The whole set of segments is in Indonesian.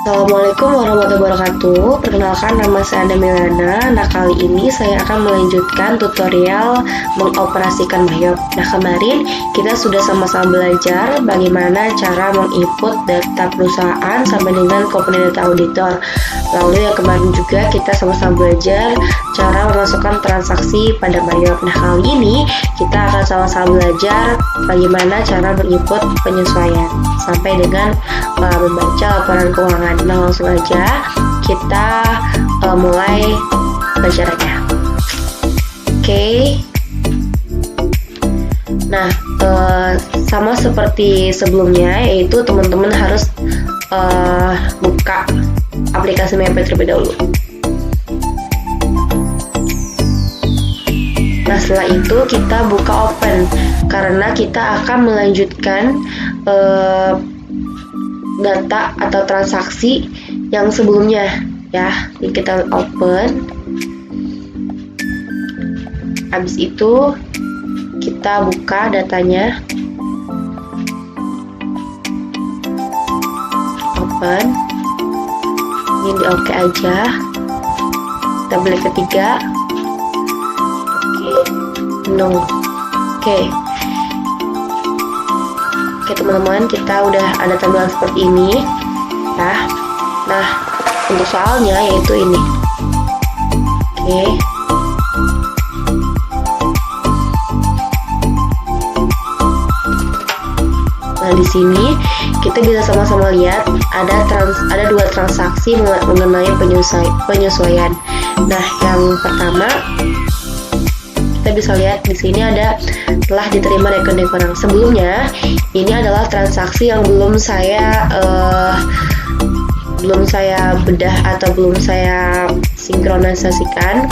Assalamualaikum warahmatullahi wabarakatuh. Perkenalkan, nama saya Anda Milana. Nah, kali ini saya akan melanjutkan tutorial mengoperasikan Mayop. Nah, kemarin kita sudah sama-sama belajar bagaimana cara menginput data perusahaan sampai dengan komponen data auditor. Lalu yang kemarin juga kita sama-sama belajar cara memasukkan transaksi pada Mayop. Nah, kali ini kita akan sama-sama belajar bagaimana cara menginput penyesuaian sampai dengan membaca laporan keuangan. Nah, langsung aja kita mulai belajarnya. Oke. Nah, sama seperti sebelumnya, yaitu teman-teman harus buka aplikasi Mayop terlebih dahulu. Nah, setelah itu kita buka open karena kita akan melanjutkan data atau transaksi yang sebelumnya ya. Jadi kita open. Habis itu kita buka datanya. Open. Ini di oke aja. Kita balik ketiga. No. Oke, teman-teman, kita udah ada tampilan seperti ini ya. Nah, untuk soalnya yaitu ini. Oke. Nah, di sini kita bisa sama-sama lihat ada dua transaksi mengenai penyesuaian. Nah, yang pertama kita bisa lihat di sini ada telah diterima rekening orang. Sebelumnya ini adalah transaksi yang belum saya bedah atau belum saya sinkronisasikan.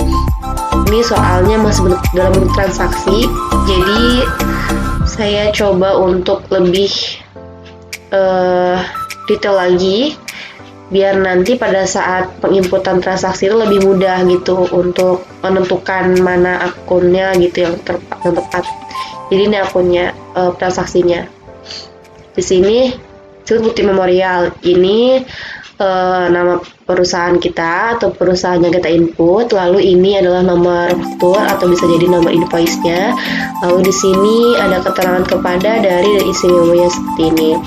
Ini soalnya masih dalam bentuk transaksi, jadi saya coba untuk lebih detail lagi biar nanti pada saat penginputan transaksi itu lebih mudah gitu untuk menentukan mana akunnya gitu yang tepat. Jadi ini akunnya, transaksinya. Di sini disebut Bukti Memorial. Ini nama perusahaan kita atau perusahaan yang kita input. Lalu ini adalah nomor faktur atau bisa jadi nomor invoice-nya. Lalu di sini ada keterangan kepada dari isi memonya seperti ini.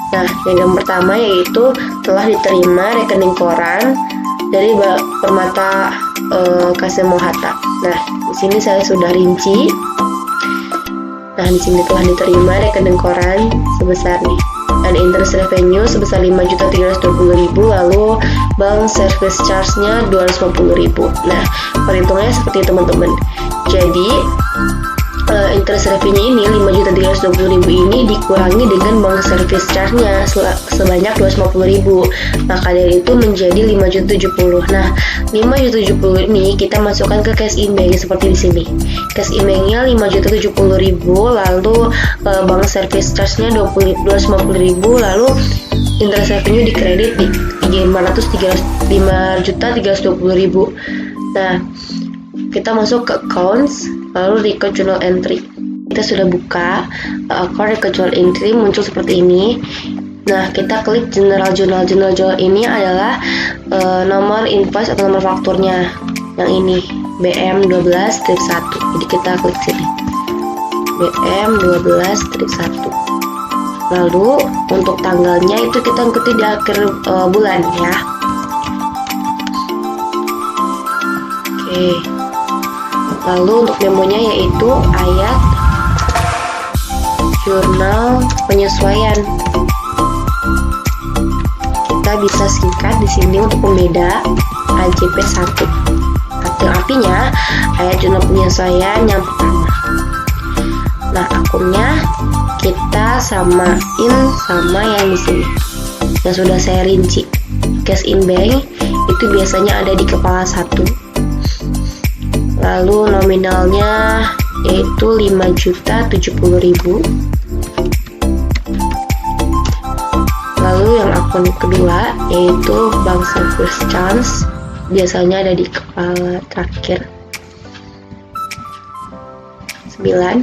Nah, yang pertama yaitu telah diterima rekening koran dari Permata Kasemo Hatta. Nah, di sini saya sudah rinci. Nah, di sini telah diterima rekening koran sebesar nih. Dan interest revenue sebesar 5.320.000, lalu bank service charge-nya 250.000. Nah, perhitungannya seperti teman-teman. Jadi interest revenue ini 5.320.000 ini dikurangi dengan bank service charge-nya sebanyak 250.000, maka dari itu menjadi 5.070. Nah, 5.070 ini kita masukkan ke cash in bank seperti di sini. Cash in bank-nya 5.070.000, lalu bank service charge-nya 250.000, lalu interest revenue dikredit di 5.320.000. Nah, kita masuk ke accounts, lalu record journal entry. Kita sudah buka account record journal entry, muncul seperti ini. Nah, kita klik general journal. General journal ini adalah nomor invoice atau nomor fakturnya. Yang ini BM12-1. Jadi kita klik sini. BM12-1. Lalu untuk tanggalnya itu kita ketik di akhir bulan ya. Oke. Lalu untuk memonya yaitu ayat jurnal penyesuaian. Kita bisa singkat di sini untuk pembeda AJP1. Arti artinya ayat jurnal penyesuaian yang pertama. Nah, akunnya kita samain sama yang di sini yang sudah saya rinci. Cash in bank itu biasanya ada di kepala 1. Lalu nominalnya yaitu 5.070.000. Lalu yang akun kedua yaitu bank service charge, biasanya ada di kepala terakhir 9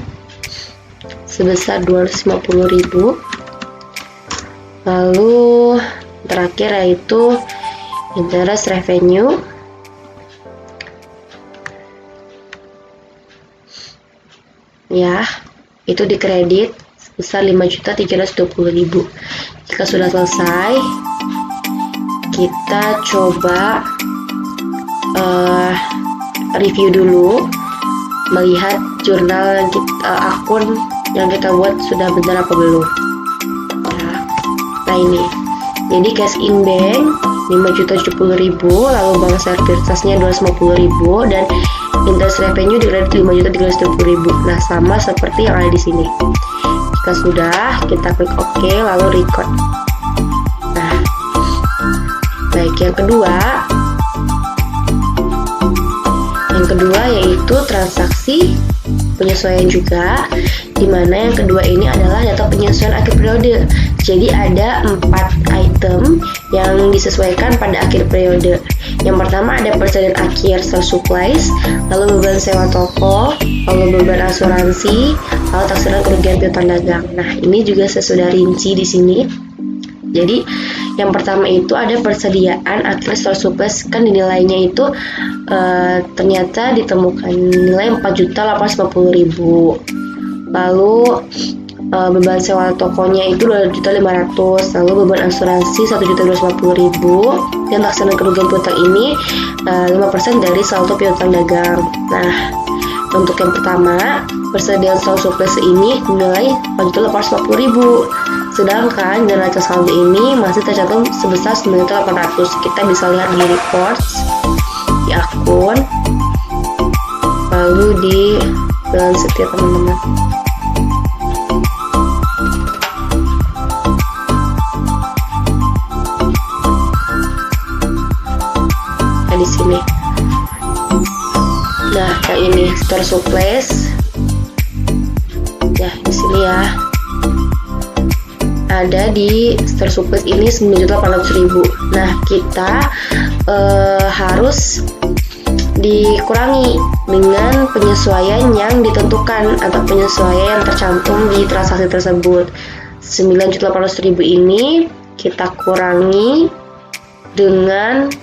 sebesar 250.000. Lalu terakhir yaitu interest revenue. Ya, itu dikredit sebesar 5.320.000. Jika sudah selesai, kita coba review dulu, melihat jurnal yang akun yang kita buat sudah benar apa belum. Nah ini, jadi cash in bank 5.070.000, lalu bank servicesnya 250.000, dan interest revenue dikredit 5.320.000. Nah, sama seperti yang ada di sini. Jika sudah, kita klik OK, lalu record. Nah, baik, yang kedua yaitu transaksi penyesuaian juga, dimana yang kedua ini adalah data penyesuaian akhir periode. Jadi ada 4 item yang disesuaikan pada akhir periode. Yang pertama ada persediaan akhir store supplies, lalu beban sewa toko, lalu beban asuransi, lalu taksiran kerugian piutang dagang. Nah, ini juga sesudah rinci di sini. Jadi yang pertama itu ada persediaan akhir store supplies, kan nilainya itu ternyata ditemukan nilai 4.850.000. Lalu beban sewa tokonya itu 2.500.000, lalu beban asuransi 1.250.000, dan taksiran kerugian piutang ini 5% dari saldo piutang dagang. Nah, untuk yang pertama, persediaan store supplies ini nilai 4.850.000, sedangkan neraca saldo ini masih tercatat sebesar 9.800.000. Kita bisa lihat di reports, di akun, lalu di balance sheet ya teman-teman. Nah, di sini. Nah, yang ini store supplies. Ya, di sini ya. Ada di store supplies ini 9.800.000. Nah, kita harus dikurangi dengan penyesuaian yang ditentukan atau penyesuaian yang tercantum di transaksi tersebut. 9.800.000 ini kita kurangi dengan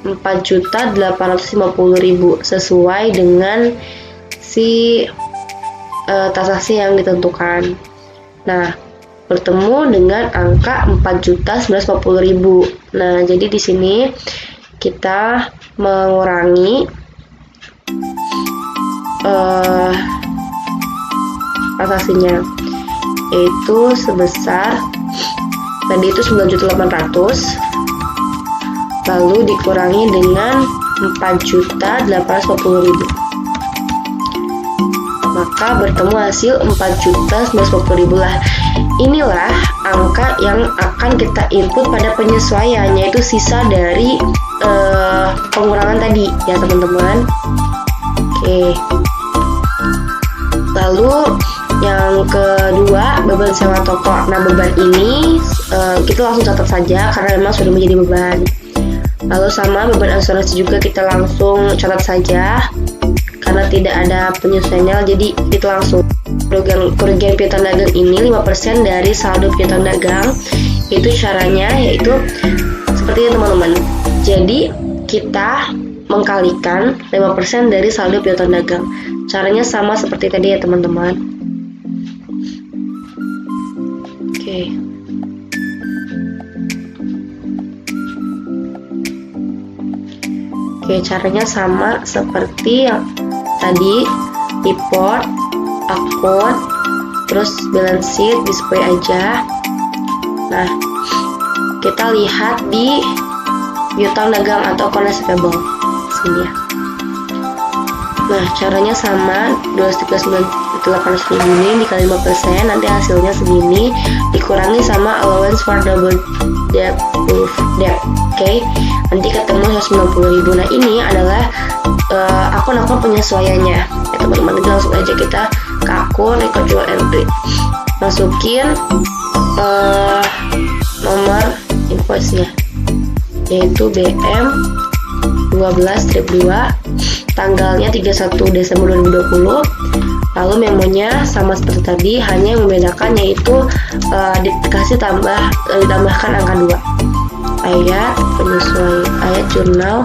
4.850.000 sesuai dengan si transaksi yang ditentukan. Nah, bertemu dengan angka 4.950.000. Nah, jadi di sini kita mengurangi transaksinya, yaitu sebesar tadi itu 9.800.000, lalu dikurangi dengan 4.850.000, maka bertemu hasil 4.950.000 lah. Inilah angka yang akan kita input pada penyesuaian, yaitu sisa dari pengurangan tadi ya teman-teman. Oke, lalu yang kedua, beban sewa toko. Nah, beban ini kita langsung catat saja karena memang sudah menjadi beban. Lalu sama beban asuransi juga kita langsung catat saja karena tidak ada penyesuaiannya, jadi kita langsung. Kerugian piutang dagang ini 5% dari saldo piutang dagang. Itu caranya yaitu seperti ini teman-teman. Jadi kita mengkalikan 5% dari saldo piutang dagang. Caranya sama seperti tadi ya teman-teman. Oke. Oke, caranya sama seperti yang tadi, report, akun, terus balance sheet, display aja. Nah, kita lihat di piutang dagang atau account receivable sini ya. Nah, caranya sama, 239.800.000 ini dikali 5%, nanti hasilnya segini, dikurangi sama allowance for double debt. Oke, nanti ketemu 190.000. Nah, ini adalah akun-akun penyesuaiannya ya teman-teman. Langsung aja kita ke akun record journal entry, masukin nomor invoice-nya, yaitu BM 12-2, tanggalnya 31 Desember 2020, Lalu memonya sama seperti tadi, hanya yang membedakan yaitu ditambahkan angka 2. Ayat jurnal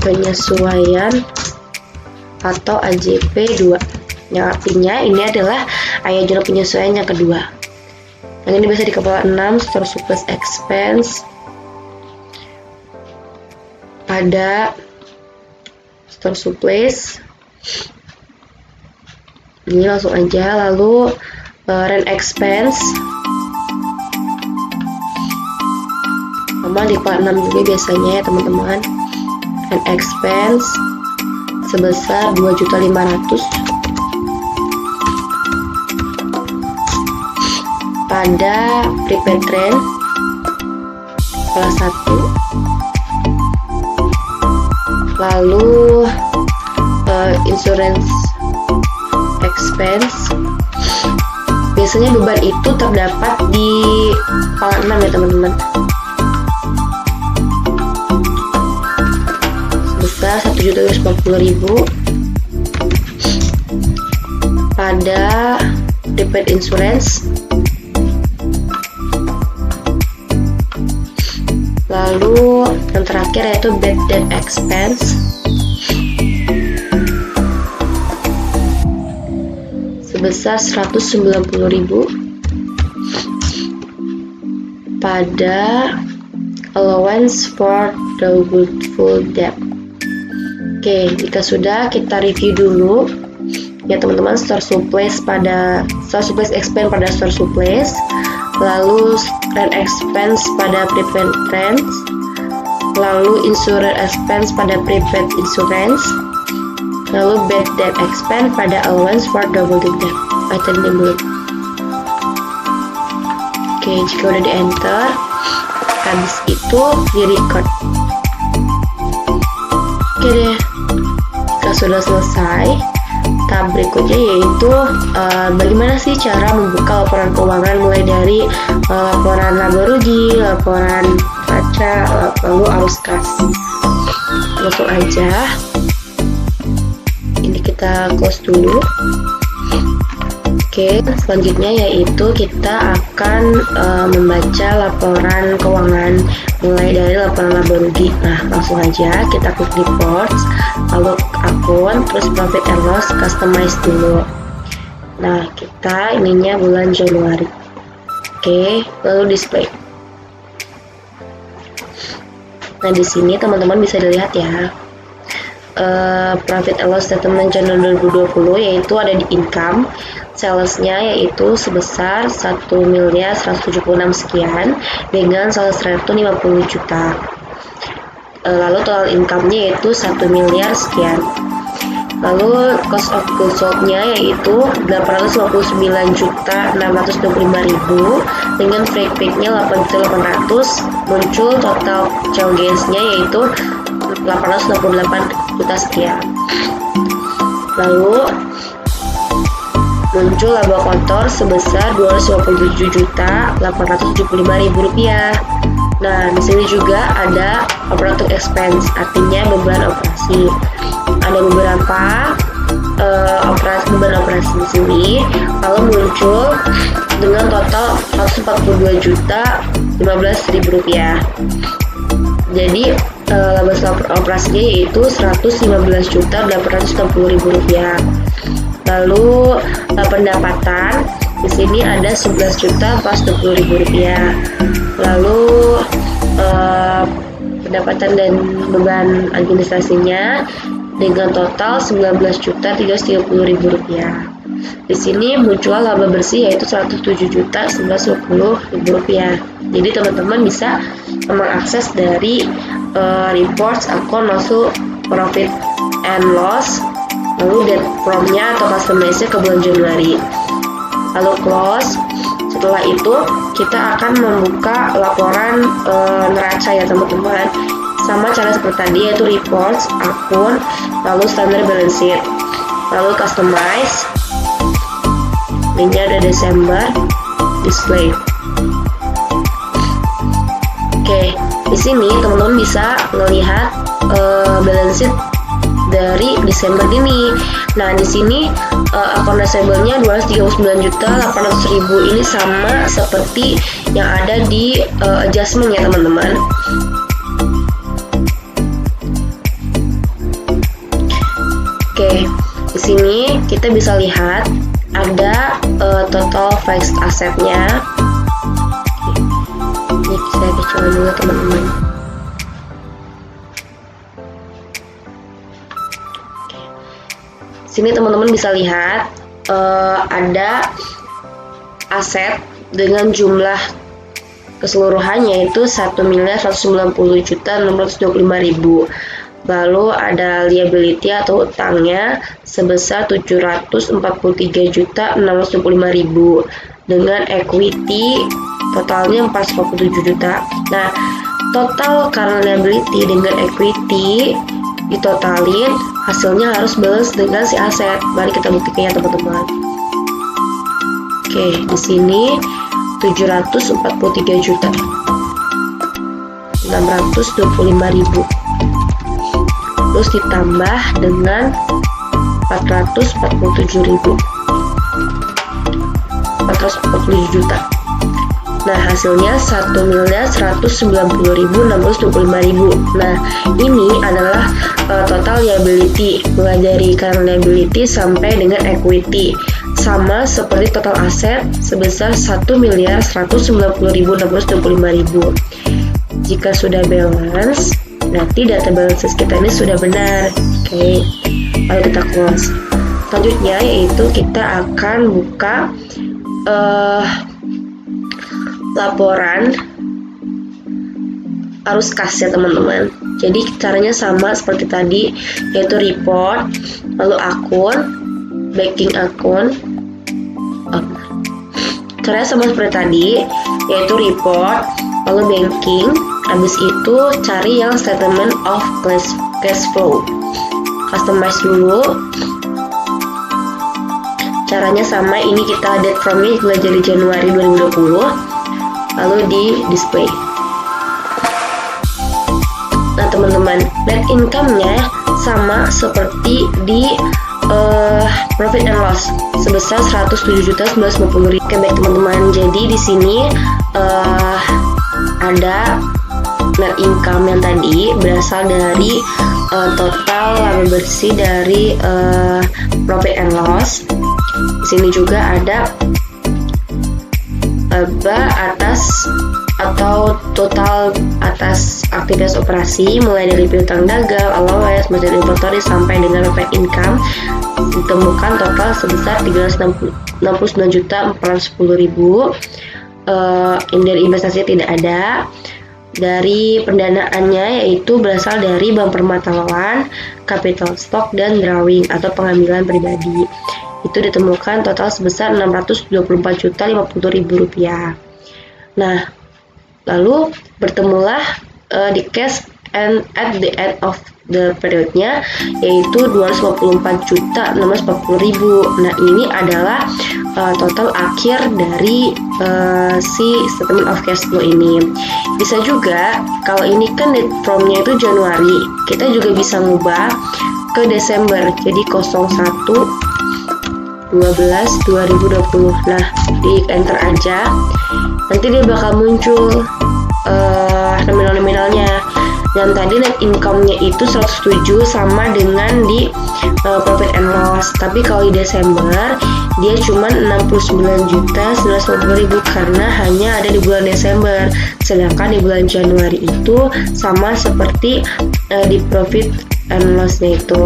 penyesuaian atau AJP 2. Yang artinya ini adalah ayat jurnal penyesuaian yang kedua. Yang ini biasa di kepala 6, store surplus expense pada store surplus. Ini langsung aja. Lalu rent expense sama di kepala 6 juga biasanya ya teman-teman. Rent expense sebesar 2.500.000 pada prepaid rent kelas 1. Lalu insurance expense, biasanya beban itu terdapat di kepala 6 ya teman-teman, sebesar 1.250.000 pada prepaid insurance. Lalu yang terakhir yaitu bad debt expense sebesar 190.000 pada allowance for doubtful debt. Oke, jika sudah, kita review dulu ya teman-teman, store surplus expense pada store surplus, lalu rent expense pada prepaid rent, lalu insurance expense pada prepaid insurance, lalu bad debt expense pada allowance for double debt. Item ini belum. Oke, jika udah di enter, habis itu di record. Oke deh, jika sudah selesai, tahap berikutnya yaitu bagaimana sih cara membuka laporan keuangan, mulai dari laporan laba rugi, laporan neraca, lalu arus kas. Langsung aja, ini kita close dulu. Oke, selanjutnya yaitu kita akan membaca laporan keuangan mulai dari laporan laba rugi. Nah, langsung aja kita klik reports, lalu akun, terus profit and loss, customize dulu. Nah, kita ininya bulan Januari. Oke, lalu display. Nah, di sini teman-teman bisa dilihat ya, profit and loss statement Januari 2020 yaitu ada di income, salesnya yaitu sebesar 1.176 sekian dengan sales rate 50 juta. Lalu total income-nya yaitu 1 miliar sekian. Lalu cost of goods sold-nya yaitu 859.625.000 dengan freight rate-nya 8.800, muncul total charges-nya yaitu 868 juta sekian. Lalu muncul laba kotor sebesar 257.875.000 rupiah. Nah, di sini juga ada operating expense, artinya beban operasi. Ada beberapa beban operasi di sini, lalu muncul dengan total 142.015.000 rupiah. Jadi laba operasinya yaitu 115.860.000 rupiah. Lalu pendapatan di sini ada 11.420.000 rupiah. Lalu pendapatan dan beban administrasinya dengan total 19.330.000 rupiah. Di sini muncul laba bersih yaitu 107.910.000 rupiah. Jadi teman-teman bisa mengakses dari reports, akun, masuk profit and loss, lalu date from-nya atau customize-nya ke bulan Januari. Lalu close. Setelah itu kita akan membuka laporan neraca ya teman-teman, sama cara seperti tadi yaitu reports, akun, lalu standard balance sheet, lalu customize. Ini ada Desember, display. Oke, di sini teman-teman bisa melihat balance sheet dari Desember ini. Nah, di sini akun nasabahnya 239.800.000 ini sama seperti yang ada di adjustment ya teman-teman. Oke, di sini kita bisa lihat ada total fixed assetnya. Ini saya kecilin dulu teman-teman. Sini teman-teman bisa lihat ada aset dengan jumlah keseluruhannya itu 1.190.625.000. Lalu ada liability atau utangnya sebesar 743.625.000 dengan equity totalnya 447 juta. Nah, total current liability dengan equity ditotalin, hasilnya harus balance dengan si aset. Mari kita buktikan ya teman-teman. Oke, di sini 743 juta 625.000 terus ditambah dengan 447 juta. Nah, hasilnya 1.190.625.000. Nah, ini adalah total liability, mulai dari current liability sampai dengan equity, sama seperti total aset sebesar 1.190.625.000. Jika sudah balance, berarti data balances kita ini sudah benar. Oke, lalu kita close. Selanjutnya yaitu kita akan buka laporan arus kas ya teman-teman. Jadi caranya sama seperti tadi, yaitu report, lalu akun, backing akun. Caranya sama seperti tadi, yaitu report, lalu banking. Habis itu cari yang statement of cash flow. Customize dulu. Caranya sama, ini kita date from-nya mulai dari Januari 2020. Lalu di display. Nah teman-teman, net income-nya sama seperti di profit and loss sebesar 107.950.000. Oke baik teman-teman, jadi di sini ada net income yang tadi berasal dari total laba bersih dari profit and loss. Di sini juga ada laba atas atau total atas aktivitas operasi mulai dari piutang dagang, allowance, material inventory sampai dengan net income ditemukan total sebesar 369.410.000. Dari investasi tidak ada. Dari pendanaannya yaitu berasal dari Bank Permata Lawan, capital stock dan drawing atau pengambilan pribadi. Itu ditemukan total sebesar 624.050.000 rupiah. Nah, lalu bertemulah di cash and at the end of the periodnya yaitu 254.640.000. Nah, ini adalah total akhir dari si statement of cash flow ini. Bisa juga kalau ini kan date from-nya itu Januari, kita juga bisa ngubah ke Desember jadi 01/12/2020. Nah, di enter aja, nanti dia bakal muncul nominal-nominalnya. Yang tadi net income-nya itu 107 sama dengan di profit and loss. Tapi kalau di Desember dia cuma 69.950.000 karena hanya ada di bulan Desember. Sedangkan di bulan Januari itu sama seperti di profit and loss-nya itu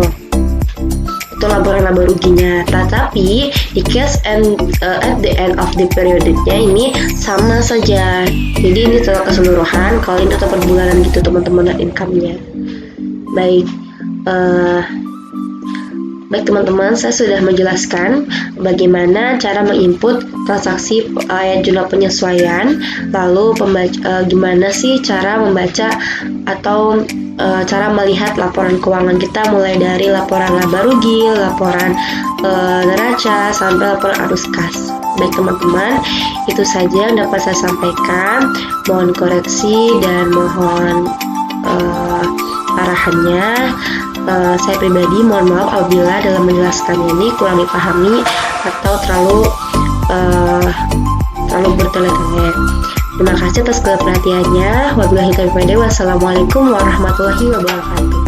laporan laba ruginya. Tetapi di cash and at the end of the period-nya ini sama saja. Jadi ini total keseluruhan, kalau ini total per bulanan gitu teman-teman net income-nya. Baik teman-teman, saya sudah menjelaskan bagaimana cara menginput transaksi jurnal penyesuaian, lalu gimana sih cara membaca atau cara melihat laporan keuangan kita mulai dari laporan laba rugi, laporan neraca, sampai laporan arus kas. Baik teman-teman, itu saja yang dapat saya sampaikan. Mohon koreksi dan mohon arahannya. Saya pribadi mohon maaf apabila dalam menjelaskannya ini kurang dipahami atau terlalu bertele-tele. Terima kasih atas perhatiannya. Wabillahi taufiq wal hidayah. Wassalamualaikum warahmatullahi wabarakatuh.